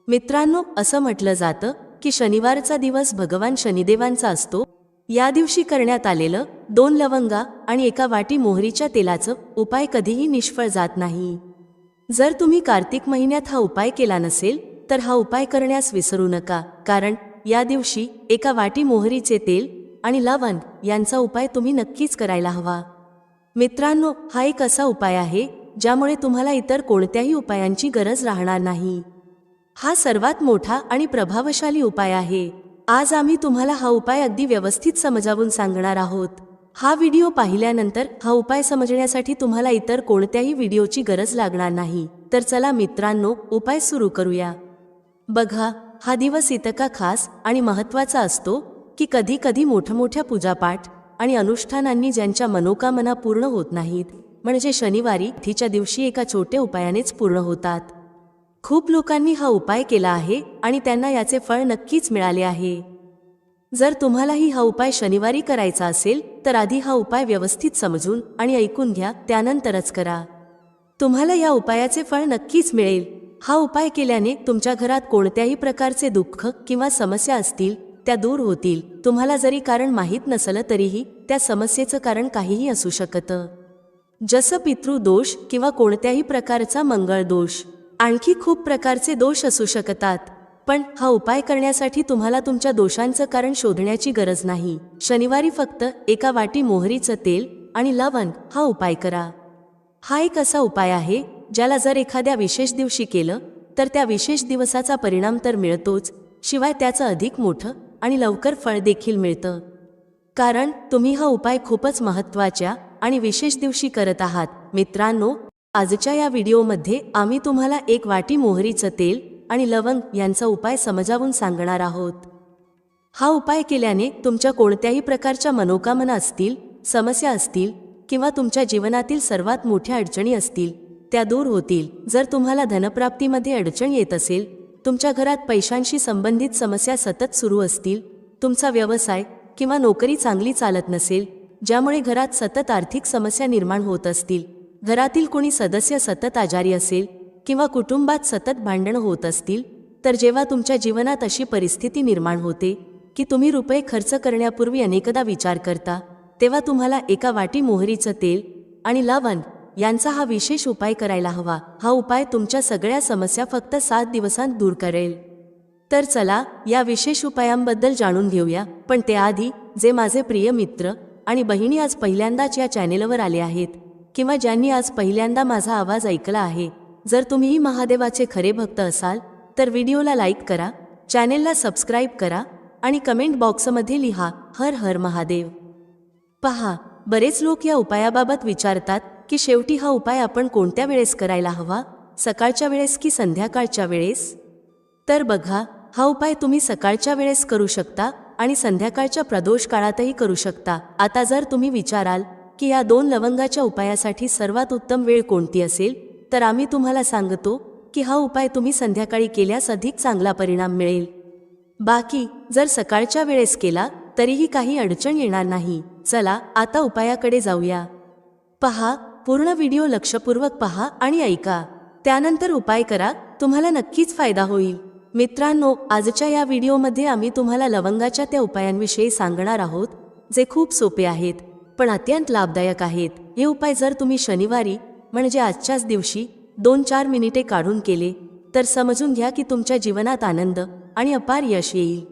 मित्रांनो, असं म्हटलं जातं की शनिवारचा दिवस भगवान शनिदेवांचा असतो. या दिवशी करण्यात आलेलं 2 लवंगा आणि 1 वाटी मोहरीच्या तेलाचं उपाय कधीही निष्फळ जात नाही. जर तुम्ही कार्तिक महिन्यात हा उपाय केला नसेल तर हा उपाय करण्यास विसरू नका, कारण या दिवशी 1 वाटी मोहरीचे तेल आणि लवंग यांचा उपाय तुम्ही नक्कीच करायला हवा. मित्रांनो, हा एक असा उपाय आहे ज्यामुळे तुम्हाला इतर कोणत्याही उपायांची गरज राहणार नाही. हा सर्वात मोठा आणि प्रभावशाली उपाय आहे. आज आम्ही तुम्हाला हा उपाय अगदी व्यवस्थित समजावून सांगणार आहोत. हा व्हिडिओ पाहिल्यानंतर हा उपाय समजण्यासाठी तुम्हाला इतर कोणत्याही व्हिडिओची गरज लागणार नाही. तर चला मित्रांनो, उपाय सुरू करूया. बघा, हा दिवस इतका खास आणि महत्त्वाचा असतो की कधी कधी मोठमोठ्या पूजापाठ आणि अनुष्ठानांनी ज्यांच्या मनोकामना पूर्ण होत नाहीत, म्हणजे शनिवारी तिच्या दिवशी एका छोट्या उपायानेच पूर्ण होतात. खूप लोकांनी हा उपाय केला आहे आणि त्यांना याचे फळ नक्कीच मिळाले आहे. जर तुम्हालाही हा उपाय शनिवारी करायचा असेल तर आधी हा उपाय व्यवस्थित समजून आणि ऐकून घ्या, त्यानंतरच करा. तुम्हाला या उपायाचे फळ नक्कीच मिळेल. हा उपाय केल्याने तुमच्या घरात कोणत्याही प्रकारचे दुःख किंवा समस्या असतील त्या दूर होतील. तुम्हाला जरी कारण माहीत नसलं तरीही त्या समस्येचं कारण काहीही असू शकतं, जसं पितृदोष किंवा कोणत्याही प्रकारचा मंगळ दोष. आणखी खूप प्रकारचे दोष असू शकतात. पण हा उपाय करण्यासाठी तुम्हाला तुमच्या दोषांचं कारण शोधण्याची गरज नाही. शनिवारी फक्त 1 वाटी मोहरीचं तेल आणि लवंग हा उपाय करा. हा एक असा उपाय आहे ज्याला जर एखाद्या विशेष दिवशी केलं तर त्या विशेष दिवसाचा परिणाम तर मिळतोच, शिवाय त्याचं अधिक मोठं आणि लवकर फळ देखील मिळतं. कारण तुम्ही हा उपाय खूपच महत्त्वाच्या आणि विशेष दिवशी करत आहात. मित्रांनो, आजच्या या व्हिडिओमध्ये आम्ही तुम्हाला 1 वाटी मोहरीचं तेल आणि लवंग यांचा उपाय समजावून सांगणार आहोत. हा उपाय केल्याने तुमच्या कोणत्याही प्रकारच्या मनोकामना असतील, समस्या असतील किंवा तुमच्या जीवनातील सर्वात मोठ्या अडचणी असतील त्या दूर होतील. जर तुम्हाला धनप्राप्तीमध्ये अडचण येत असेल, तुमच्या घरात पैशांशी संबंधित समस्या सतत सुरू असतील, तुमचा व्यवसाय किंवा नोकरी चांगली चालत नसेल, ज्यामुळे घरात सतत आर्थिक समस्या निर्माण होत असतील, घरातील कोणी सदस्य सतत आजारी असेल किंवा कुटुंबात सतत भांडणं होत असतील, तर जेव्हा तुमच्या जीवनात अशी परिस्थिती निर्माण होते की तुम्ही रुपये खर्च करण्यापूर्वी अनेकदा विचार करता, तेव्हा तुम्हाला 1 वाटी मोहरीचं तेल आणि लवंग यांचा हा विशेष उपाय करायला हवा. हा उपाय तुमच्या सगळ्या समस्या फक्त 7 दिवसांत दूर करेल. तर चला या विशेष उपायांबद्दल जाणून घेऊया. पण त्याआधी, जे माझे प्रिय मित्र आणि बहिणी आज पहिल्यांदाच या चॅनेलवर आले आहेत किंवा ज्यांनी आज पहिल्यांदा माझा आवाज ऐकला आहे, जर तुम्हीही महादेवाचे खरे भक्त असाल तर व्हिडिओला लाईक करा, चॅनेलला सबस्क्राईब करा आणि कमेंट बॉक्समध्ये लिहा हर हर महादेव. पहा, बरेच लोक या उपायाबाबत विचारतात की शेवटी हा उपाय आपण कोणत्या वेळेस करायला हवा, सकाळच्या वेळेस की संध्याकाळच्या वेळेस? तर बघा, हा उपाय तुम्ही सकाळच्या वेळेस करू शकता आणि संध्याकाळच्या प्रदोष काळातही करू शकता. आता जर तुम्ही विचाराल की या 2 लवंगाच्या उपायासाठी सर्वात उत्तम वेळ कोणती असेल, तर आम्ही तुम्हाला सांगतो की हा उपाय तुम्ही संध्याकाळी केल्यास अधिक चांगला परिणाम मिळेल. बाकी जर सकाळच्या वेळेस केला तरीही काही अडचण येणार नाही. चला आता उपायाकडे जाऊया. पहा, पूर्ण व्हिडिओ लक्षपूर्वक पहा आणि ऐका, त्यानंतर उपाय करा. तुम्हाला नक्कीच फायदा होईल. मित्रांनो, आजच्या या व्हिडिओमध्ये आम्ही तुम्हाला लवंगाच्या त्या उपायांविषयी सांगणार आहोत जे खूप सोपे आहेत पण अत्यंत लाभदायक आहेत. हे उपाय जर तुम्ही शनिवारी म्हणजे आजच्याच दिवशी 2-4 मिनिटे काढून केले तर समजून घ्या की तुमच्या जीवनात आनंद आणि अपार यश येईल.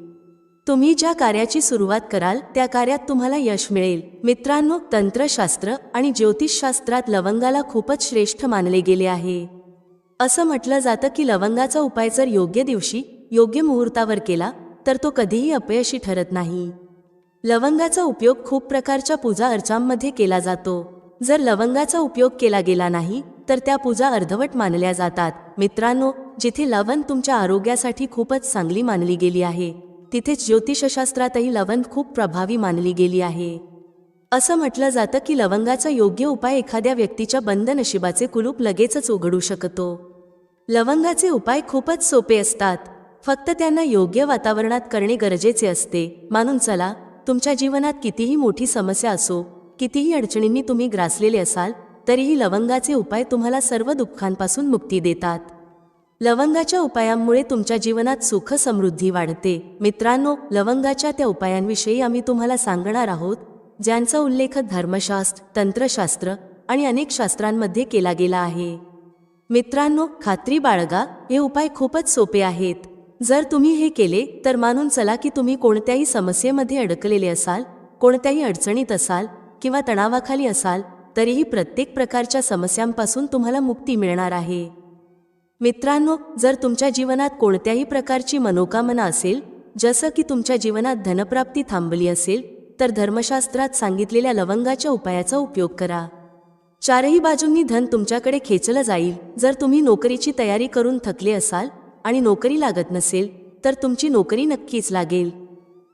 तुम्ही ज्या कार्याची सुरुवात कराल त्या कार्यात तुम्हाला यश मिळेल. मित्रांनो, तंत्रशास्त्र आणि ज्योतिषशास्त्रात लवंगाला खूपच श्रेष्ठ मानले गेले आहे. असं म्हटलं जातं की लवंगाचा उपाय जर योग्य दिवशी योग्य मुहूर्तावर केला तर तो कधीही अपयशी ठरत नाही. लवंगाचा उपयोग खूप प्रकारच्या पूजा अर्चांमध्ये केला जातो. जर लवंगाचा उपयोग केला गेला नाही तर त्या पूजा अर्धवट मानल्या जातात. मित्रांनो, जिथे लवंग तुमच्या आरोग्यासाठी खूपच चांगली मानली गेली आहे, तिथेच ज्योतिषशास्त्रातही लवंग खूप प्रभावी मानली गेली आहे. असं म्हटलं जातं की लवंगाचा योग्य उपाय एखाद्या व्यक्तीच्या बंद नशिबाचे कुलूप लगेचच उघडू शकतो. लवंगाचे उपाय खूपच सोपे असतात, फक्त त्यांना योग्य वातावरणात करणे गरजेचे असते. मानून चला, तुमच्या जीवनात कितीही मोठी समस्या असो, कितीही अडचणींनी तुम्ही ग्रासलेले असाल, तरीही लवंगाचे उपाय तुम्हाला सर्व दुःखांपासून मुक्ती देतात. लवंगाच्या उपायांमुळे तुमच्या जीवनात सुख समृद्धी वाढते. मित्रांनो, लवंगाच्या त्या उपायांविषयी आम्ही तुम्हाला सांगणार आहोत ज्यांचा उल्लेख धर्मशास्त्र, तंत्रशास्त्र आणि अनेक शास्त्रांमध्ये केला गेला आहे. मित्रांनो, खात्री बाळगा, हे उपाय खूपच सोपे आहेत. जर तुम्ही हे केले तर मानून चला की तुम्ही कोणत्याही समस्येमध्ये अडकलेले असाल, कोणत्याही अडचणीत असाल किंवा तणावाखाली असाल, तरीही प्रत्येक प्रकारच्या समस्यांपासून तुम्हाला मुक्ती मिळणार आहे. मित्रांनो, जर तुमच्या जीवनात कोणत्याही प्रकारची मनोकामना असेल, जसं की तुमच्या जीवनात धनप्राप्ती थांबली असेल, तर धर्मशास्त्रात सांगितलेल्या लवंगाच्या उपायाचा उपयोग करा. चारही बाजूंनी धन तुमच्याकडे खेचलं जाईल. जर तुम्ही नोकरीची तयारी करून थकले असाल आणि नोकरी लागत नसेल, तर तुमची नोकरी नक्कीच लागेल.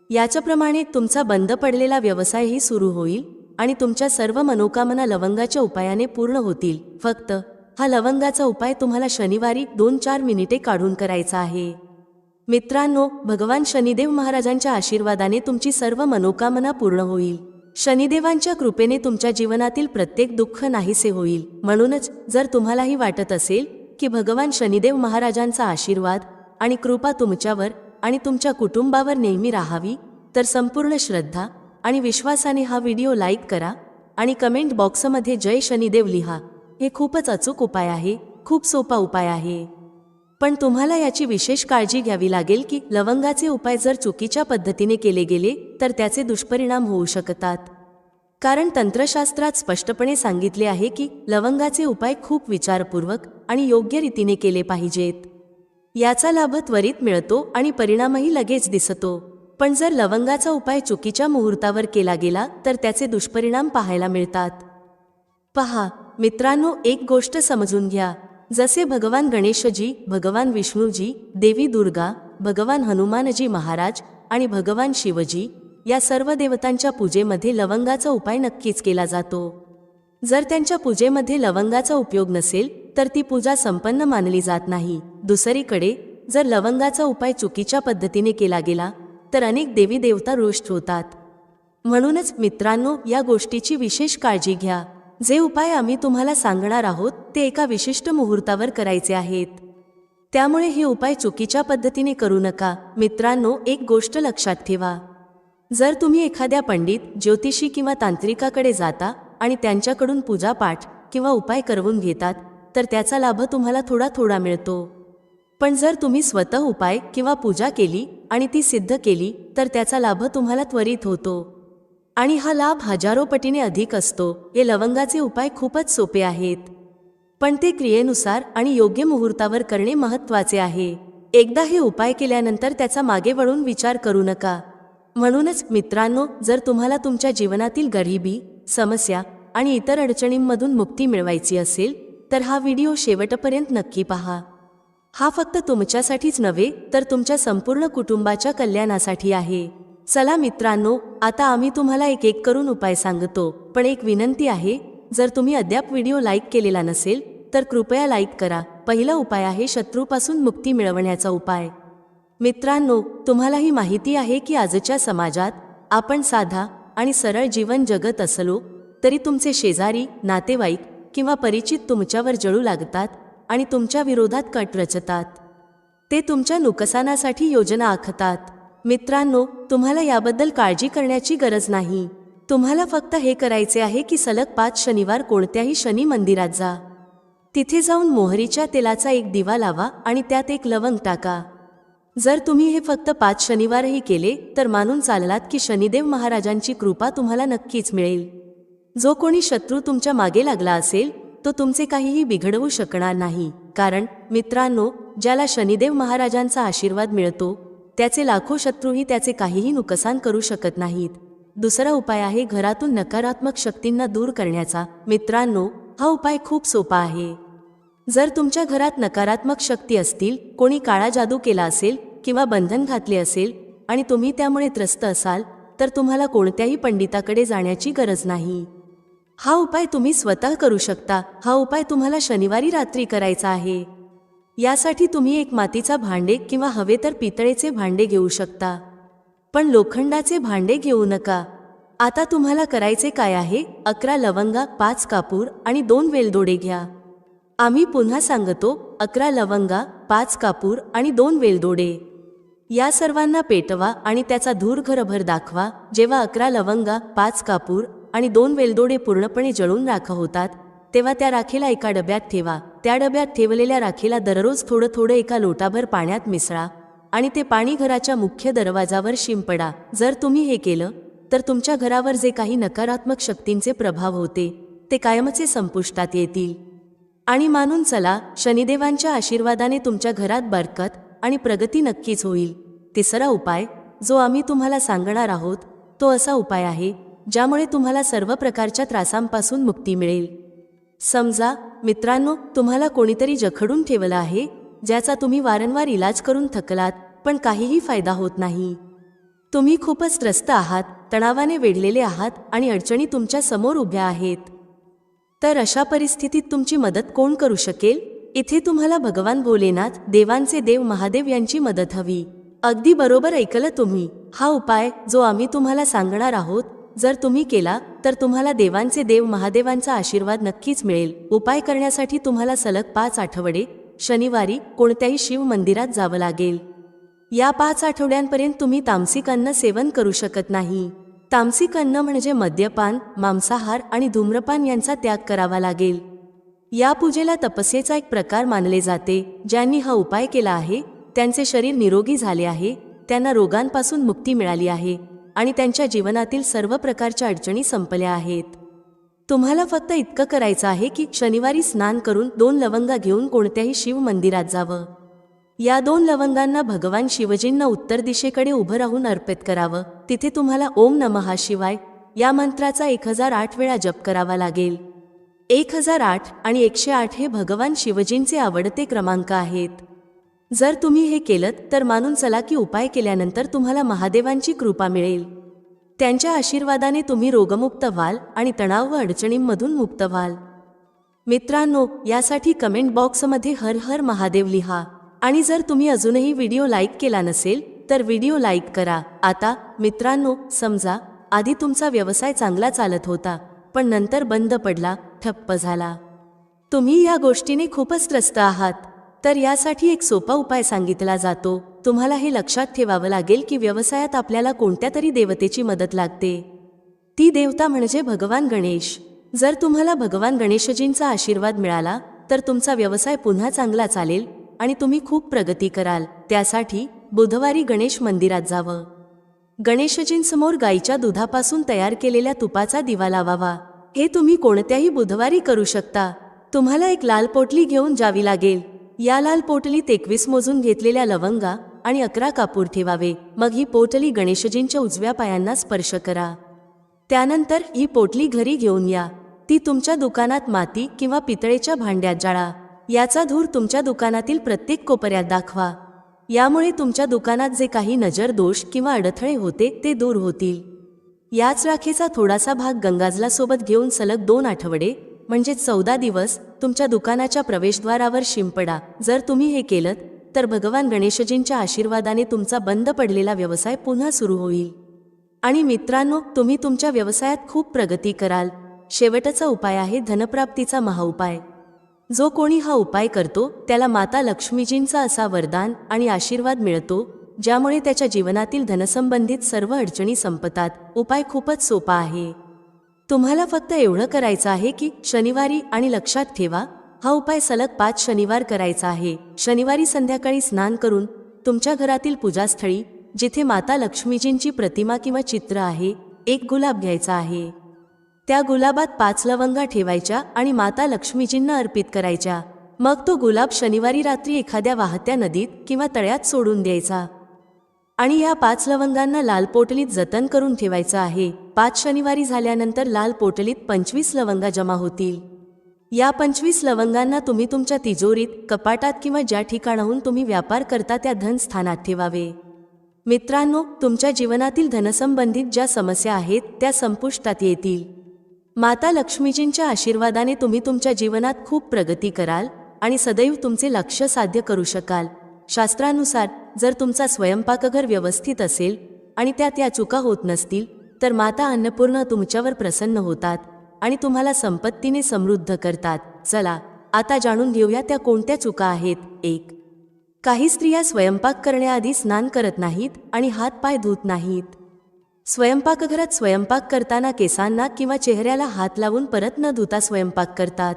याच्याप्रमाणे तुमचा बंद पडलेला व्यवसायही सुरू होईल आणि तुमच्या सर्व मनोकामना लवंगाच्या उपायाने पूर्ण होतील. फक्त हा लवंगाचा उपाय तुम्हाला शनिवारी 2-4 मिनिटे काढून करायचा आहे. मित्रांनो, भगवान शनिदेव महाराजांच्या आशीर्वादाने तुमची सर्व मनोकामना पूर्ण होईल. शनिदेवांच्या कृपेने तुमच्या जीवनातील प्रत्येक दुःख नाहीसे होईल. म्हणूनच जर तुम्हालाही वाटत असेल की भगवान शनिदेव महाराजांचा आशीर्वाद आणि कृपा तुमच्यावर आणि तुमच्या कुटुंबावर नेहमी राहावी, तर संपूर्ण श्रद्धा आणि विश्वासाने हा व्हिडिओ लाईक करा आणि कमेंट बॉक्समध्ये जय शनिदेव लिहा. हे खूपच अचूक उपाय आहे, खूप सोपा उपाय आहे. पण तुम्हाला याची विशेष काळजी घ्यावी लागेल की लवंगाचे उपाय जर चुकीच्या पद्धतीने केले गेले तर त्याचे दुष्परिणाम होऊ शकतात. कारण तंत्रशास्त्रात स्पष्टपणे सांगितले आहे की लवंगाचे उपाय खूप विचारपूर्वक आणि योग्य रीतीने केले पाहिजेत. याचा लाभ त्वरित मिळतो आणि परिणामही लगेच दिसतो. पण जर लवंगाचा उपाय चुकीच्या मुहूर्तावर केला गेला तर त्याचे दुष्परिणाम पाहायला मिळतात. पहा मित्रांनो, एक गोष्ट समजून घ्या. जसे भगवान गणेशजी, भगवान विष्णूजी, देवी दुर्गा, भगवान हनुमानजी महाराज आणि भगवान शिवजी या सर्व देवतांच्या पूजेमध्ये लवंगाचा उपाय नक्कीच केला जातो. जर त्यांच्या पूजेमध्ये लवंगाचा उपयोग नसेल तर ती पूजा संपन्न मानली जात नाही. दुसरीकडे जर लवंगाचा उपाय चुकीच्या पद्धतीने केला गेला तर अनेक देवी देवता रुष्ट होतात. म्हणूनच मित्रांनो, या गोष्टीची विशेष काळजी घ्या. जे उपाय आम्ही तुम्हाला सांगणार आहोत ते एका विशिष्ट मुहूर्तावर करायचे आहेत. त्यामुळे हे उपाय चुकीच्या पद्धतीने करू नका. मित्रांनो, एक गोष्ट लक्षात ठेवा. जर तुम्ही एखाद्या पंडित, ज्योतिषी किंवा तांत्रिकाकडे जाता आणि त्यांच्याकडून पूजापाठ किंवा उपाय करवून घेतात तर त्याचा लाभ तुम्हाला थोडा थोडा मिळतो. पण जर तुम्ही स्वतः उपाय किंवा पूजा केली आणि ती सिद्ध केली तर त्याचा लाभ तुम्हाला त्वरित होतो आणि हा लाभ हजारो पटीने अधिक असतो. हे लवंगाचे उपाय खूपच सोपे आहेत, पण ते क्रियेनुसार आणि योग्य मुहूर्तावर करणे महत्त्वाचे आहे. एकदा हे उपाय केल्यानंतर त्याचा मागे वळून विचार करू नका. म्हणूनच मित्रांनो, जर तुम्हाला तुमच्या जीवनातील गरिबी, समस्या आणि इतर अडचणींमधून मुक्ती मिळवायची असेल तर हा व्हिडिओ शेवटपर्यंत नक्की पहा. हा फक्त तुमच्यासाठीच नव्हे तर तुमच्या संपूर्ण कुटुंबाच्या कल्याणासाठी आहे. चला मित्रांनो, आता आम्ही तुम्हाला एक एक करून उपाय सांगतो. पण एक विनंती आहे, जर तुम्ही अद्याप व्हिडिओ लाईक केलेला नसेल तर कृपया लाईक करा. पहिला उपाय आहे शत्रूपासून मुक्ती मिळवण्याचा उपाय. मित्रांनो, तुम्हालाही माहिती आहे की आजच्या समाजात आपण साधा आणि सरळ जीवन जगत असलो तरी तुमचे शेजारी, नातेवाईक किंवा परिचित तुमच्यावर जळू लागतात आणि तुमच्या विरोधात कट रचतात. ते तुमच्या नुकसानासाठी योजना आखतात. मित्रांनो, तुम्हाला याबद्दल काळजी करण्याची गरज नाही. तुम्हाला फक्त हे करायचे आहे की सलग 5 शनिवार कोणत्याही शनी मंदिरात जा. तिथे जाऊन मोहरीच्या तेलाचा एक दिवा लावा आणि त्यात एक लवंग टाका. जर तुम्ही हे फक्त 5 शनिवारही केले तर मानून चाललात की शनिदेव महाराजांची कृपा तुम्हाला नक्कीच मिळेल. जो कोणी शत्रू तुमच्या मागे लागला असेल तो तुमचे काहीही बिघडवू शकणार नाही. कारण मित्रांनो, ज्याला शनिदेव महाराजांचा आशीर्वाद मिळतो त्याचे लाखो शत्रूही त्याचे काहीही नुकसान करू शकत नाहीत. दुसरा उपाय आहे घरातून नकारात्मक शक्तींना दूर करण्याचा. मित्रांनो, हा उपाय खूप सोपा आहे. जर तुमच्या घरात नकारात्मक शक्ती असतील, कोणी काळा जादू केला असेल किंवा बंधन घातले असेल आणि तुम्ही त्यामुळे त्रस्त असाल तर तुम्हाला कोणत्याही पंडिताकडे जाण्याची गरज नाही. हा उपाय तुम्ही स्वतः करू शकता. हा उपाय तुम्हाला शनिवारी रात्री करायचा आहे. यासाठी तुम्ही एक मातीचा भांडे किंवा हवे तर पितळेचे भांडे घेऊ शकता, पण लोखंडाचे भांडे घेऊ नका. आता तुम्हाला करायचे काय आहे? 11 लवंगा, 5 कापूर आणि 2 वेलदोडे घ्या. आम्ही पुन्हा सांगतो, 11 लवंगा, 5 कापूर आणि 2 वेलदोडे या सर्वांना पेटवा आणि त्याचा धूर घरभर दाखवा. जेव्हा 11 लवंगा, 5 कापूर आणि 2 वेलदोडे पूर्णपणे जळून राख होतात तेव्हा त्या राखेला एका डब्यात ठेवा. त्या डब्यात ठेवलेल्या राखेला दररोज थोडं थोडं एका लोटाभर पाण्यात मिसळा आणि ते पाणी घराच्या मुख्य दरवाजावर शिंपडा. जर तुम्ही हे केलं तर तुमच्या घरावर जे काही नकारात्मक शक्तींचे प्रभाव होते ते कायमचे संपुष्टात येतील. आणि मानून चला, शनिदेवांच्या आशीर्वादाने तुमच्या घरात बरकत आणि प्रगती नक्कीच होईल. तिसरा उपाय जो आम्ही तुम्हाला सांगणार आहोत तो असा उपाय आहे ज्यामुळे तुम्हाला सर्व प्रकारच्या त्रासांपासून मुक्ती मिळेल. समजा मित्रांनो, तुम्हाला कोणीतरी जखडून ठेवलं आहे ज्याचा तुम्ही वारंवार इलाज करून थकलात पण काहीही फायदा होत नाही. तुम्ही खूपच त्रस्त आहात, तणावाने वेढलेले आहात आणि अडचणी तुमच्या समोर उभ्या आहेत. तर अशा परिस्थितीत तुमची मदत कोण करू शकेल? इथे तुम्हाला भगवान भोलेनाथ, देवांचे देव महादेव यांची मदत हवी. अगदी बरोबर ऐकलं तुम्ही. हा उपाय जो आम्ही तुम्हाला सांगणार आहोत जर तुम्ही केला तर तुम्हाला देवांचे देव महादेवांचा आशीर्वाद नक्कीच मिळेल. उपाय करण्यासाठी तुम्हाला सलग 5 आठवडे शनिवारी कोणत्याही शिव मंदिरात जावं लागेल. या 5 आठवड्यांपर्यंत तुम्ही तामसिक अन्न सेवन करू शकत नाही. तामसिक अन्न म्हणजे मद्यपान, मांसाहार आणि धूम्रपान यांचा त्याग करावा लागेल. या पूजेला तपस्येचा एक प्रकार मानले जाते. ज्यांनी हा उपाय केला आहे त्यांचे शरीर निरोगी झाले आहे, त्यांना रोगांपासून मुक्ती मिळाली आहे आणि त्यांच्या जीवनातील सर्व प्रकारच्या अडचणी संपल्या आहेत. तुम्हाला फक्त इतकं करायचं आहे की शनिवारी स्नान करून 2 लवंगा घेऊन कोणत्याही शिव मंदिरात जावं. या 2 लवंगांना भगवान शिवजींना उत्तर दिशेकडे उभं राहून अर्पित करावं. तिथे तुम्हाला ओम नमः शिवाय या मंत्राचा 1008 वेळा जप करावा लागेल. 1008 आणि 108 हे भगवान शिवजींचे आवडते क्रमांक आहेत. जर तुम्ही हे केलं तर मानून चला की उपाय केल्यानंतर तुम्हाला महादेवांची कृपा मिळेल. त्यांच्या आशीर्वादाने तुम्ही रोगमुक्त व्हाल आणि तणाव व अडचणींमधून मुक्त व्हाल. मित्रांनो, यासाठी कमेंट बॉक्समध्ये हर हर महादेव लिहा. आणि जर तुम्ही अजूनही व्हिडिओ लाईक केला नसेल तर व्हिडिओ लाईक करा. आता मित्रांनो, समजा आधी तुमचा व्यवसाय चांगला चालत होता पण नंतर बंद पडला, ठप्प झाला. तुम्ही या गोष्टीने खूपच त्रस्त आहात. तर यासाठी एक सोपा उपाय सांगितला जातो. तुम्हाला हे लक्षात ठेवावं लागेल की व्यवसायात आपल्याला कोणत्या तरी देवतेची मदत लागते. ती देवता म्हणजे भगवान गणेश. जर तुम्हाला भगवान गणेशजींचा आशीर्वाद मिळाला तर तुमचा व्यवसाय पुन्हा चांगला चालेल आणि तुम्ही खूप प्रगती कराल. त्यासाठी बुधवारी गणेश मंदिरात जावं. गणेशजींसमोर गाईच्या दुधापासून तयार केलेल्या तुपाचा दिवा लावावा. हे तुम्ही कोणत्याही बुधवारी करू शकता. तुम्हाला एक लाल पोटली घेऊन जावी लागेल. या लाल पोटलीत 21 मोजून घेतलेल्या लवंगा आणि 11 कापूर ठेवावे. मग ही पोटली गणेशजींच्या उजव्या पायांना स्पर्श करा. त्यानंतर ही पोटली घरी घेऊन या. ती तुमच्या दुकानात माती किंवा पितळेच्या भांड्यात जाळा. याचा धूर तुमच्या दुकानातील प्रत्येक कोपऱ्यात दाखवा. यामुळे तुमच्या दुकानात जे काही नजर दोष किंवा अडथळे होते ते दूर होतील. याच राखेचा थोडासा भाग गंगाजला सोबत घेऊन सलग 2 आठवडे म्हणजे 14 दिवस तुमच्या दुकानाच्या प्रवेशद्वारावर शिंपडा. जर तुम्ही हे केलं तर भगवान गणेशजींच्या आशीर्वादाने तुमचा बंद पडलेला व्यवसाय पुन्हा सुरू होईल. आणि मित्रांनो, तुम्ही तुमच्या व्यवसायात खूप प्रगती कराल. शेवटचा उपाय आहे धनप्राप्तीचा महाउपाय. जो कोणी हा उपाय करतो त्याला माता लक्ष्मीजींचा असा वरदान आणि आशीर्वाद मिळतो ज्यामुळे त्याच्या जीवनातील धनसंबंधित सर्व अडचणी संपतात. उपाय खूपच सोपा आहे. तुम्हाला फक्त एवढं करायचं आहे की शनिवारी, आणि लक्षात ठेवा हा उपाय सलग 5 शनिवार करायचा आहे. शनिवारी संध्याकाळी स्नान करून तुमच्या घरातील पूजास्थळी जिथे माता लक्ष्मीजींची प्रतिमा किंवा चित्र आहे, एक गुलाब घ्यायचा आहे. त्या गुलाबात 5 लवंगा ठेवायच्या आणि माता लक्ष्मीजींना अर्पित करायच्या. मग तो गुलाब शनिवारी रात्री एखाद्या वाहत्या नदीत किंवा तळ्यात सोडून द्यायचा. आणि या 5 लवंगांना लाल पोटलीत जतन करून ठेवायचं आहे. 5 शनिवारी झाल्यानंतर लाल पोटलीत 25 लवंगा जमा होतील. या 25 लवंगांना तुम्ही तुमच्या तिजोरीत, कपाटात किंवा ज्या ठिकाणाहून तुम्ही व्यापार करता त्या धनस्थानात ठेवावे. मित्रांनो, तुमच्या जीवनातील धनसंबंधित ज्या समस्या आहेत त्या संपुष्टात येतील. माता लक्ष्मीजींच्या आशीर्वादाने तुम्ही तुमच्या जीवनात खूप प्रगती कराल आणि सदैव तुमचे लक्ष्य साध्य करू शकाल. शास्त्रानुसार जर तुमचा स्वयंपाकघर व्यवस्थित असेल आणि त्यात या चुका होत नसतील तर माता अन्नपूर्णा तुमच्यावर प्रसन्न होतात आणि तुम्हाला संपत्तीने समृद्ध करतात. चला आता जाणून घेऊया त्या कोणत्या चुका आहेत. 1. काही स्त्रिया स्वयंपाक करण्याआधी स्नान करत नाहीत आणि हात-पाय धुत नाहीत. स्वयंपाकघरात स्वयंपाक करताना केसांना किंवा चेहऱ्याला हात लावून परत न धुता स्वयंपाक करतात.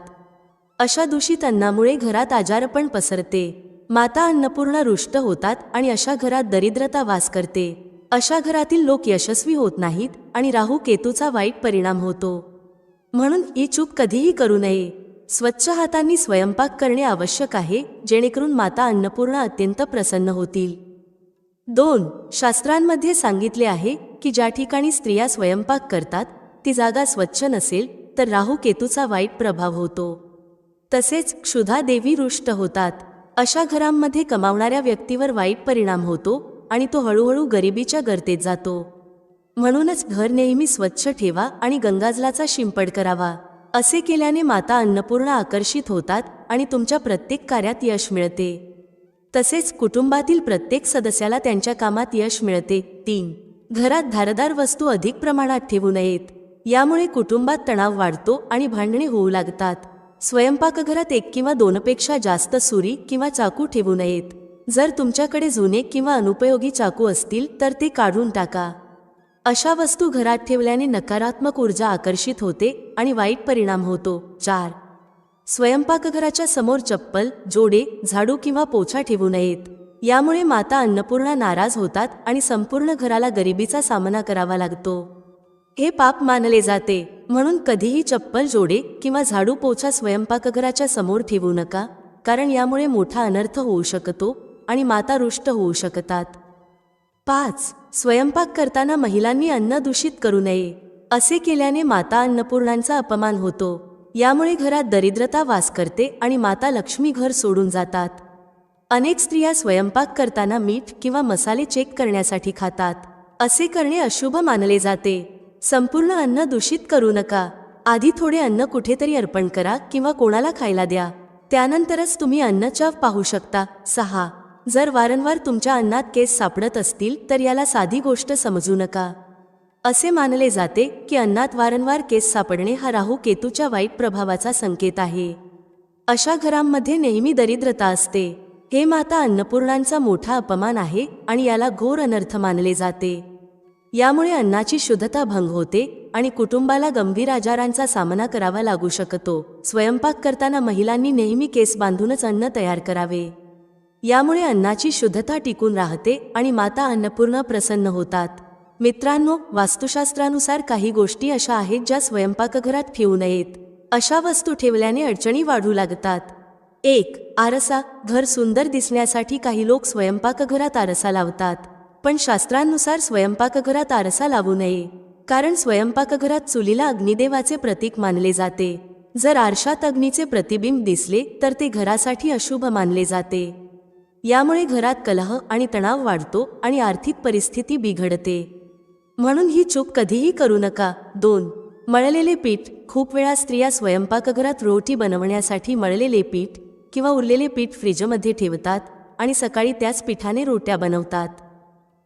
अशा दूषित अन्नामुळे घरात आजारपण पसरते. माता अन्नपूर्णा रुष्ट होतात आणि अशा घरात दरिद्रता वास करते. अशा घरातील लोक यशस्वी होत नाहीत आणि राहू केतूचा वाईट परिणाम होतो. म्हणून ही चूक कधीही करू नये. स्वच्छ हातांनी स्वयंपाक करणे आवश्यक आहे, जेणेकरून माता अन्नपूर्णा अत्यंत प्रसन्न होतील. 2. शास्त्रांमध्ये सांगितले आहे की ज्या ठिकाणी स्त्रिया स्वयंपाक करतात ती जागा स्वच्छ नसेल तर राहू केतूचा वाईट प्रभाव होतो. तसेच क्षुधा देवी रुष्ट होतात. अशा घरांमध्ये कमावणाऱ्या व्यक्तीवर वाईट परिणाम होतो आणि तो हळूहळू गरिबीच्या गर्तेत जातो. म्हणूनच घर नेहमी स्वच्छ ठेवा आणि गंगाजलाचा शिंपड करावा. असे केल्याने माता अन्नपूर्णा आकर्षित होतात आणि तुमच्या प्रत्येक कार्यात यश मिळते. तसेच कुटुंबातील प्रत्येक सदस्याला त्यांच्या कामात यश मिळते. 3. घरात धारदार वस्तू अधिक प्रमाणात ठेवू नयेत. यामुळे कुटुंबात तणाव वाढतो आणि भांडणे होऊ लागतात. स्वयंपाकघरात 1 किंवा 2पेक्षा जास्त सुरी किंवा चाकू ठेवू नयेत. जर तुमच्याकडे जुने किंवा अनुपयोगी चाकू असतील तर ते काढून टाका. अशा वस्तू घरात ठेवल्याने नकारात्मक ऊर्जा आकर्षित होते आणि वाईट परिणाम होतो. 4. स्वयंपाकघराच्या समोर चप्पल, जोडे, झाडू किंवा पोछा ठेवू नयेत. यामुळे माता अन्नपूर्णा नाराज होतात आणि संपूर्ण घराला गरिबीचा सामना करावा लागतो. हे पाप मानले जाते. म्हणून कधीही चप्पल, जोडे किंवा झाडू, पोछा स्वयंपाकघराच्या समोर ठेवू नका, कारण यामुळे मोठा अनर्थ होऊ शकतो आणि माता रुष्ट होऊ शकतात. 5. स्वयंपाक करताना महिलांनी अन्न दूषित करू नये. असे केल्याने माता अन्नपूर्णांचा अपमान होतो. यामुळे घरात दरिद्रता वास करते आणि माता लक्ष्मी घर सोडून जातात. अनेक स्त्रिया स्वयंपाक करताना मीठ किंवा मसाले चेक करण्यासाठी खातात. असे करणे अशुभ मानले जाते. संपूर्ण अन्न दूषित करू नका. आधी थोडे अन्न कुठेतरी अर्पण करा किंवा कोणाला खायला द्या. त्यानंतरच तुम्ही अन्नचाव पाहू शकता. 6. जर वारंवार तुमच्या अन्नात केस सापडत असतील तर याला साधी गोष्ट समजू नका. असे मानले जाते की अन्नात वारंवार केस सापडणे हा राहू केतूच्या वाईट प्रभावाचा संकेत आहे. अशा घरांमध्ये नेहमी दरिद्रता असते. हे माता अन्नपूर्णांचा मोठा अपमान आहे आणि याला घोर अनर्थ मानले जाते. यामुळे अन्नाची शुद्धता भंग होते आणि कुटुंबाला गंभीर आजारांचा सामना करावा लागू शकतो. स्वयंपाक करताना महिलांनी नेहमी केस बांधूनच अन्न तयार करावे. यामुळे अन्नाची शुद्धता टिकून राहते आणि माता अन्नपूर्णा प्रसन्न होतात. मित्रांनो, वास्तुशास्त्रानुसार काही गोष्टी अशा आहेत ज्या स्वयंपाकघरात ठेवू नयेत. अशा वस्तू ठेवल्याने अडचणी वाढू लागतात. 1. आरसा. घर सुंदर दिसण्यासाठी काही लोक स्वयंपाकघरात आरसा लावतात. पण शास्त्रांनुसार स्वयंपाकघरात आरसा लावू नये, कारण स्वयंपाकघरात चुलीला अग्निदेवाचे प्रतीक मानले जाते. जर आरशात अग्नीचे प्रतिबिंब दिसले तर ते घरासाठी अशुभ मानले जाते. यामुळे घरात कलह आणि तणाव वाढतो आणि आर्थिक परिस्थिती बिघडते. म्हणून ही चूक कधीही करू नका. 2. मळलेले पीठ. खूप वेळा स्त्रिया स्वयंपाकघरात रोटी बनवण्यासाठी मळलेले पीठ किंवा उरलेले पीठ फ्रीजमध्ये ठेवतात आणि सकाळी त्याच पिठाने रोट्या बनवतात.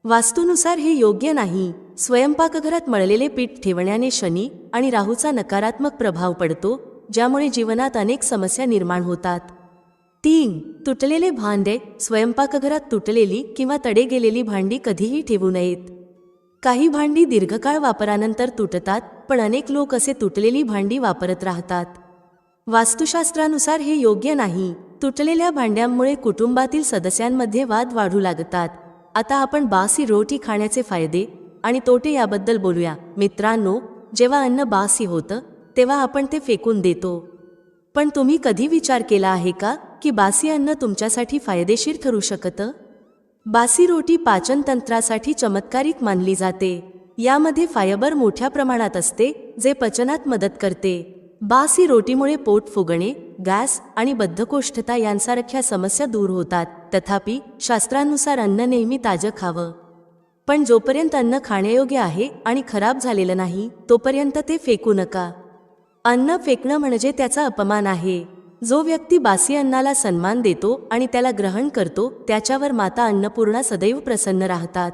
वास्तूनुसार हे योग्य नाही. स्वयंपाकघरात मळलेले पीठ ठेवण्याने शनी आणि राहूचा नकारात्मक प्रभाव पडतो, ज्यामुळे जीवनात अनेक समस्या निर्माण होतात. 3. तुटलेले भांडे. स्वयंपाकघरात तुटलेली किंवा तडे गेलेली भांडी कधीही ठेवू नयेत. काही भांडी दीर्घकाळ वापरानंतर तुटतात, पण अनेक लोक असे तुटलेली भांडी वापरत राहतात. वास्तुशास्त्रानुसार हे योग्य नाही. तुटलेल्या भांड्यांमुळे कुटुंबातील सदस्यांमध्ये वाद वाढू लागतात. आता आपण बासी रोटी खाण्याचे फायदे आणि तोटे याबद्दल बोलूया. मित्रांनो, जेव्हा अन्न बासी होतं तेव्हा आपण ते फेकून देतो. पण तुम्ही कधी विचार केला आहे का की बासी अन्न तुमच्यासाठी फायदेशीर ठरू शकतं? बासी रोटी पाचनतंत्रासाठी चमत्कारिक मानली जाते. यामध्ये फायबर मोठ्या प्रमाणात असते, जे पचनात मदत करते. बासी रोटीमुळे पोट फुगणे, गॅस आणि बद्धकोष्ठता यांसारख्या समस्या दूर होतात. तथापि, शास्त्रानुसार अन्न नेहमी ताजं खावं. पण जोपर्यंत अन्न खाण्यायोग्य आहे आणि खराब झालेलं नाही, तोपर्यंत ते फेकू नका. अन्न फेकणं म्हणजे त्याचा अपमान आहे. जो व्यक्ती बासी अन्नाला सन्मान देतो आणि त्याला ग्रहण करतो, त्याच्यावर माता अन्नपूर्णा सदैव प्रसन्न राहतात.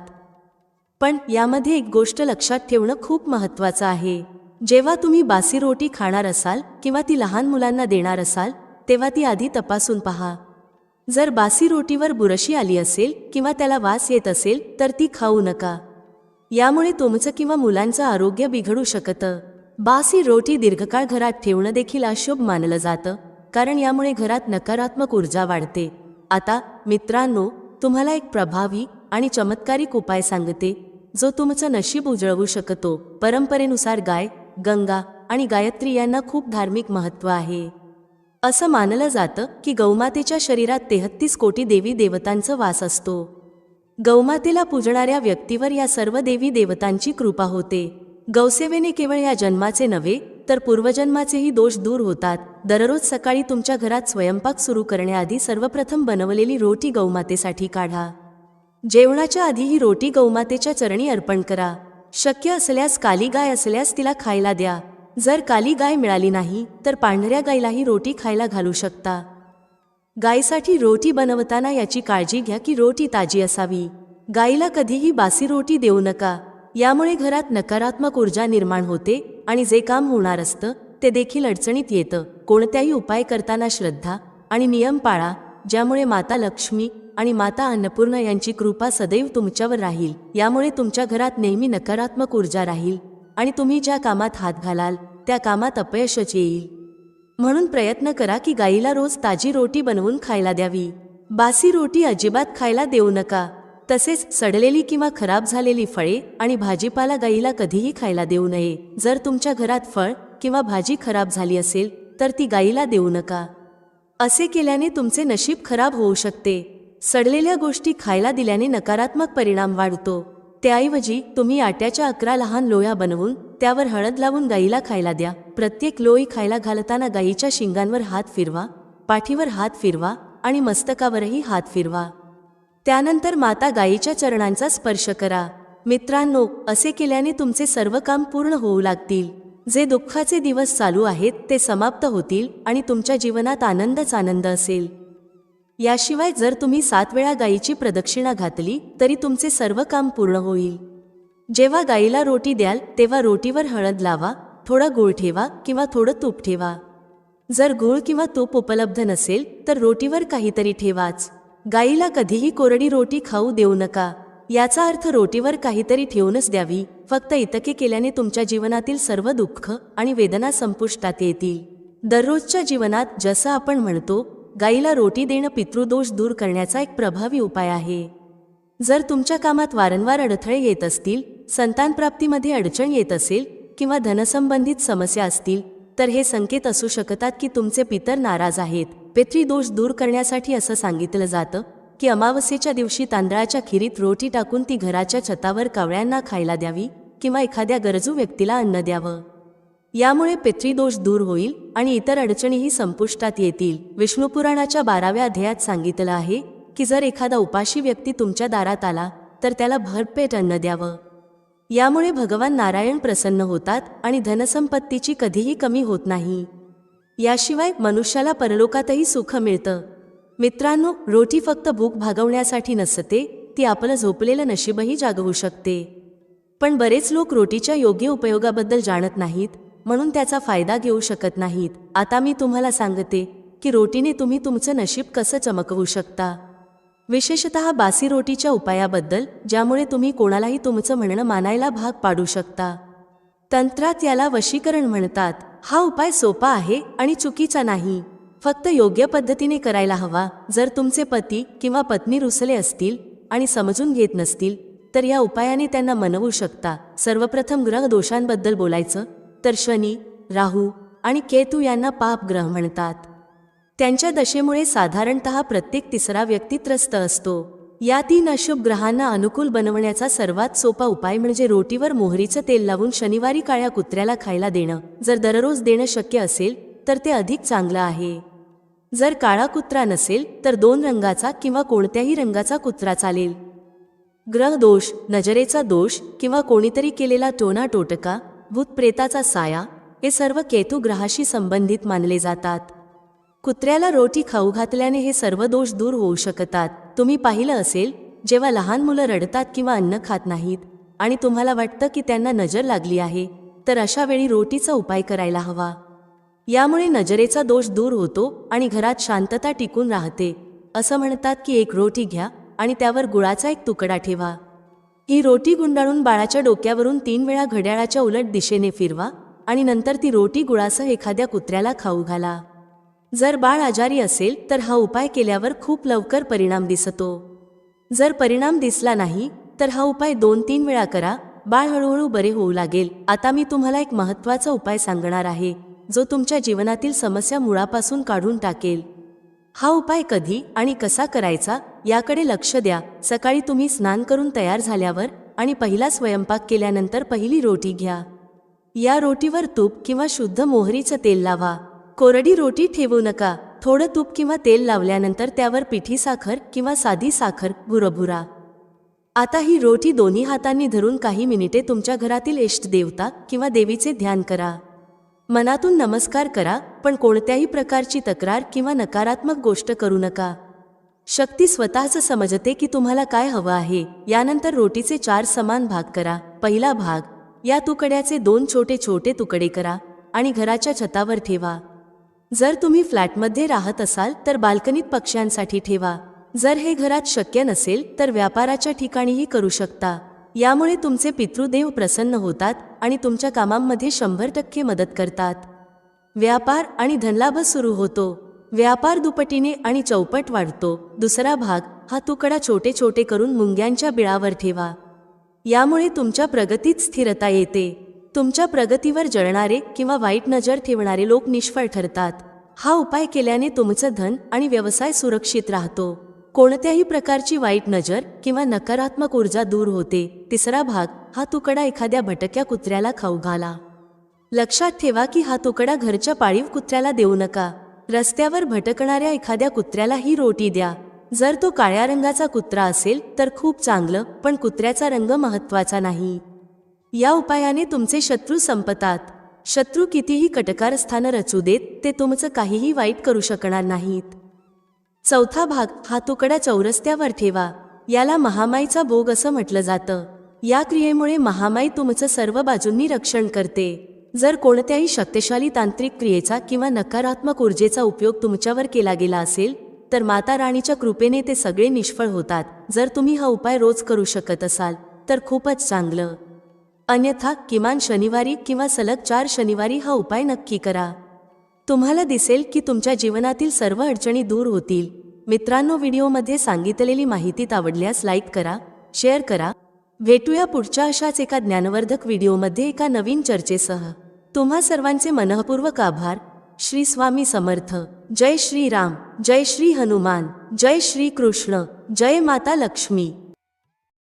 पण यामध्ये एक गोष्ट लक्षात ठेवणं खूप महत्त्वाचं आहे. जेव्हा तुम्ही बासी रोटी खाणार असाल किंवा ती लहान मुलांना देणार असाल, तेव्हा ती आधी तपासून पहा. जर बासी रोटीवर बुरशी आली असेल किंवा त्याला वास येत असेल तर ती खाऊ नका. यामुळे तुमचं किंवा मुलांचं आरोग्य बिघडू शकतं. बासी रोटी दीर्घकाळ घरात ठेवणं देखील अशुभ मानलं जातं, कारण यामुळे घरात नकारात्मक ऊर्जा वाढते. आता मित्रांनो, तुम्हाला एक प्रभावी आणि चमत्कारिक उपाय सांगते, जो तुमचं नशीब उजळवू शकतो. परंपरेनुसार गाय, गंगा आणि गायत्री यांना खूप धार्मिक महत्त्व आहे. असं मानलं जातं की गौमातेच्या शरीरात 33 कोटी देवी देवतांचा वास असतो. गौमातेला पूजणाऱ्या व्यक्तीवर या सर्व देवी देवतांची कृपा होते. गौसेवेने केवळ या जन्माचे नव्हे तर पूर्वजन्माचेही दोष दूर होतात. दररोज सकाळी तुमच्या घरात स्वयंपाक सुरू करण्याआधी सर्वप्रथम बनवलेली रोटी गौमातेसाठी काढा. जेवणाच्या आधी ही रोटी गौमातेच्या चरणी अर्पण करा. शक्य असल्यास काली गाय असल्यास तिला खायला द्या. जर काली गाय मिळाली नाही तर पांढऱ्या गायीलाही रोटी खायला घालू शकता. गायीसाठी रोटी बनवताना याची काळजी घ्या की रोटी ताजी असावी. गायीला कधीही बासी रोटी देऊ नका. यामुळे घरात नकारात्मक ऊर्जा निर्माण होते आणि जे काम होणार असतं ते देखील अडचणीत येतं. कोणत्याही उपाय करताना श्रद्धा आणि नियम पाळा, ज्यामुळे माता लक्ष्मी आणि माता अन्नपूर्णा यांची कृपा सदैव तुमच्यावर राहील. यामुळे तुमच्या घरात नेहमी नकारात्मक ऊर्जा राहील आणि तुम्ही ज्या कामात हात घालाल त्या कामात अपयशच येईल. म्हणून प्रयत्न करा की गायीला रोज ताजी रोटी बनवून खायला द्यावी. बासी रोटी अजिबात खायला देऊ नका. तसेच सडलेली किंवा खराब झालेली फळे आणि भाजीपाला गायीला कधीही खायला देऊ नये. जर तुमच्या घरात फळ किंवा भाजी खराब झाली असेल तर ती गायीला देऊ नका. असे केल्याने तुमचे नशीब खराब होऊ शकते. सडलेल्या गोष्टी खायला दिल्याने नकारात्मक परिणाम वाढतो. त्याऐवजी तुम्ही आट्याच्या 11 लहान लोया बनवून त्यावर हळद लावून गायीला खायला द्या. प्रत्येक लोई खायला घालताना गायीच्या शिंगांवर हात फिरवा, पाठीवर हात फिरवा आणि मस्तकावरही हात फिरवा. त्यानंतर माता गायीच्या चरणांचा स्पर्श करा. मित्रांनो, असे केल्याने तुमचे सर्व काम पूर्ण होऊ लागतील. जे दुःखाचे दिवस चालू आहेत ते समाप्त होतील आणि तुमच्या जीवनात आनंदच आनंद असेल. याशिवाय जर तुम्ही 7 वेळा गायीची प्रदक्षिणा घातली तरी तुमचे सर्व काम पूर्ण होईल. जेव्हा गायीला रोटी द्याल तेव्हा रोटीवर हळद लावा, थोडा गूळ ठेवा किंवा थोडं तूप ठेवा. जर गूळ किंवा तूप उपलब्ध नसेल तर रोटीवर काहीतरी ठेवाच. गायीला कधीही कोरडी रोटी खाऊ देऊ नका. याचा अर्थ रोटीवर काहीतरी ठेवूनच द्यावी. फक्त इतके केल्याने तुमच्या जीवनातील सर्व दुःख आणि वेदना संपुष्टात येतील. दररोजच्या जीवनात जसं आपण म्हणतो, गायीला रोटी देणं पितृदोष दूर करण्याचा एक प्रभावी उपाय आहे. जर तुमच्या कामात वारंवार अडथळे येत असतील, संतानप्राप्तीमध्ये अडचण येत असेल किंवा धनसंबंधित समस्या असतील तर हे संकेत असू शकतात की तुमचे पितर नाराज आहेत. पितृदोष दूर करण्यासाठी असं सांगितलं जातं की अमावस्येच्या दिवशी तांदळाच्या खिरीत रोटी टाकून ती घराच्या छतावर कावळ्यांना खायला द्यावी किंवा एखाद्या गरजू व्यक्तीला अन्न द्यावं. यामुळे पितृदोष दूर होईल आणि इतर अडचणीही संपुष्टात येतील. विष्णुपुराणाच्या 12व्या अध्यायात सांगितलं आहे की जर एखादा उपाशी व्यक्ती तुमच्या दारात आला तर त्याला भरपेट अन्न द्यावं. यामुळे भगवान नारायण प्रसन्न होतात आणि धनसंपत्तीची कधीही कमी होत नाही. याशिवाय मनुष्याला परलोकातही सुख मिळतं. मित्रांनो, रोटी फक्त भूक भागवण्यासाठी नसते, ती आपलं झोपलेलं नशीबही जागवू शकते. पण बरेच लोक रोटीच्या योग्य उपयोगाबद्दल जाणत नाहीत, म्हणून त्याचा फायदा घेऊ शकत नाहीत. आता मी तुम्हाला सांगते की रोटीने तुम्ही तुमचं नशीब कसं चमकवू शकता. विशेषतः बासी रोटीच्या उपायाबद्दल, ज्यामुळे तुम्ही कोणालाही तुमचं म्हणणं मानायला भाग पाडू शकता. तंत्रात याला वशीकरण म्हणतात. हा उपाय सोपा आहे आणि चुकीचा नाही. फक्त योग्य पद्धतीने करायला हवा. जर तुमचे पती किंवा पत्नी रुसले असतील आणि समजून घेत नसतील तर या उपायाने त्यांना मनवू शकता. सर्वप्रथम ग्रह दोषांबद्दल बोलायचं तर शनी, राहू आणि केतू यांना पाप ग्रह म्हणतात. त्यांच्या दशेमुळे साधारणतः प्रत्येक 3रा व्यक्ती त्रस्त असतो. या 3 अशुभ ग्रहांना अनुकूल बनवण्याचा सर्वात सोपा उपाय म्हणजे रोटीवर मोहरीचं तेल लावून शनिवारी काळ्या कुत्र्याला खायला देणं. जर दररोज देणं शक्य असेल तर ते अधिक चांगलं आहे. जर काळा कुत्रा नसेल तर 2 रंगाचा किंवा कोणत्याही रंगाचा कुत्रा चालेल. ग्रह दोष, नजरेचा दोष किंवा कोणीतरी केलेला टोना टोटका, भूतप्रेताचा साया हे सर्व केतू ग्रहाशी संबंधित मानले जातात. कुत्र्याला रोटी खाऊ घातल्याने हे सर्व दोष दूर होऊ शकतात. तुम्ही पाहिलं असेल, जेव्हा लहान मुलं रडतात किंवा अन्न खात नाहीत आणि तुम्हाला वाटतं की त्यांना नजर लागली आहे, तर अशा वेळी रोटीचा उपाय करायला हवा. यामुळे नजरेचा दोष दूर होतो आणि घरात शांतता टिकून राहते. असं म्हणतात की एक रोटी घ्या आणि त्यावर गुळाचा एक तुकडा ठेवा. ही रोटी गुंडाळून बाळाच्या डोक्यावरून 3 वेळा घड्याळाच्या उलट दिशेने फिरवा आणि नंतर ती रोटी गुळासह एखाद्या कुत्र्याला खाऊ घाला. जर बाळ आजारी असेल तर हा उपाय केल्यावर खूप लवकर परिणाम दिसतो. जर परिणाम दिसला नाही तर हा उपाय 2-3 वेळा करा. बाळ हळूहळू बरे होऊ लागेल. आता मी तुम्हाला एक महत्त्वाचा उपाय सांगणार आहे जो तुमच्या जीवनातील समस्या मुळापासून काढून टाकेल. हा उपाय कधी आणि कसा करायचा याकडे लक्ष द्या. सकाळी तुम्ही स्नान करून तयार झाल्यावर आणि पहिला स्वयंपाक केल्यानंतर पहिली रोटी घ्या. या रोटीवर तूप किंवा शुद्ध मोहरीचं तेल लावा. कोरडी रोटी ठेवू नका. थोडं तूप किंवा तेल लावल्यानंतर त्यावर पिठी साखर किंवा साधी साखर भुरभुरा. आता ही रोटी दोन्ही हातांनी धरून काही मिनिटे तुमच्या घरातील इष्टदेवता किंवा देवीचे ध्यान करा. मनातून नमस्कार करा, पण कोणत्याही प्रकारची तक्रार किंवा नकारात्मक गोष्ट करू नका. शक्ती स्वतःच समजते की तुम्हाला काय हवं आहे. यानंतर रोटीचे 4 समान भाग करा. पहिला भाग, या तुकड्याचे 2 छोटे छोटे तुकडे करा आणि घराच्या छतावर ठेवा. जर तुम्ही फ्लॅटमध्ये राहत असाल तर बाल्कनीत पक्ष्यांसाठी ठेवा. जर हे घरात शक्य नसेल तर व्यापाराच्या ठिकाणीही करू शकता. यामुळे तुमचे पितृदेव प्रसन्न होतात आणि तुमच्या कामांमध्ये 100% मदत करतात. व्यापार आणि धनलाभ सुरू होतो. व्यापार दुपटीने आणि चौपट वाढतो. दुसरा भाग, हा तुकडा छोटे छोटे करून मुंग्यांच्या बिळावर ठेवा. यामुळे तुमच्या प्रगतीत स्थिरता येते. तुमच्या प्रगतीवर जळणारे किंवा वाईट नजर ठेवणारे लोक निष्फळ ठरतात. हा उपाय केल्याने तुमचं धन आणि व्यवसाय सुरक्षित राहतो. कोणत्याही प्रकारची वाईट नजर किंवा नकारात्मक ऊर्जा दूर होते. तिसरा भाग, हा तुकडा एखाद्या भटक्या कुत्र्याला खाऊ घाला. लक्षात ठेवा की हा तुकडा घरच्या पाळीव कुत्र्याला देऊ नका. रस्त्यावर भटकणाऱ्या एखाद्या कुत्र्याला ही रोटी द्या. जर तो काळ्या रंगाचा कुत्रा असेल तर खूप चांगलं, पण कुत्र्याचा रंग महत्त्वाचा नाही. या उपायाने तुमचे शत्रू संपतात. शत्रू कितीही कटकारस्थानं रचू देत, ते तुमचं काहीही वाईट करू शकणार नाहीत. चौथा भाग, हा तुकडा चौरस्त्यावर ठेवा. याला महामाईचा भोग असं म्हटलं जातं. या क्रियेमुळे महामाई तुमचं सर्व बाजूंनी रक्षण करते. जर कोणत्याही शक्तिशाली तांत्रिक क्रियेचा किंवा नकारात्मक ऊर्जेचा उपयोग तुमच्यावर केला गेला असेल तर माता राणीच्या कृपेने ते सगळे निष्फळ होतात. जर तुम्ही हा उपाय रोज करू शकत असाल तर खूपच चांगलं. अन्यथा किमान शनिवारी किंवा सलग 4 शनिवारी हा उपाय नक्की करा. तुम्हाला दिसेल की तुमच्या जीवनातील सर्व अडचणी दूर होतील. मित्रांनो, व्हिडिओमध्ये सांगितलेली माहिती आवडल्यास लाईक करा, शेअर करा. भेटूया पुढच्या अशाच एका ज्ञानवर्धक व्हिडिओमध्ये एका नवीन चर्चेसह. तुम्हा सर्वांचे मनःपूर्वक आभार. श्री स्वामी समर्थ. जय श्री राम, जय श्री हनुमान, जय श्री कृष्ण, जय माता लक्ष्मी.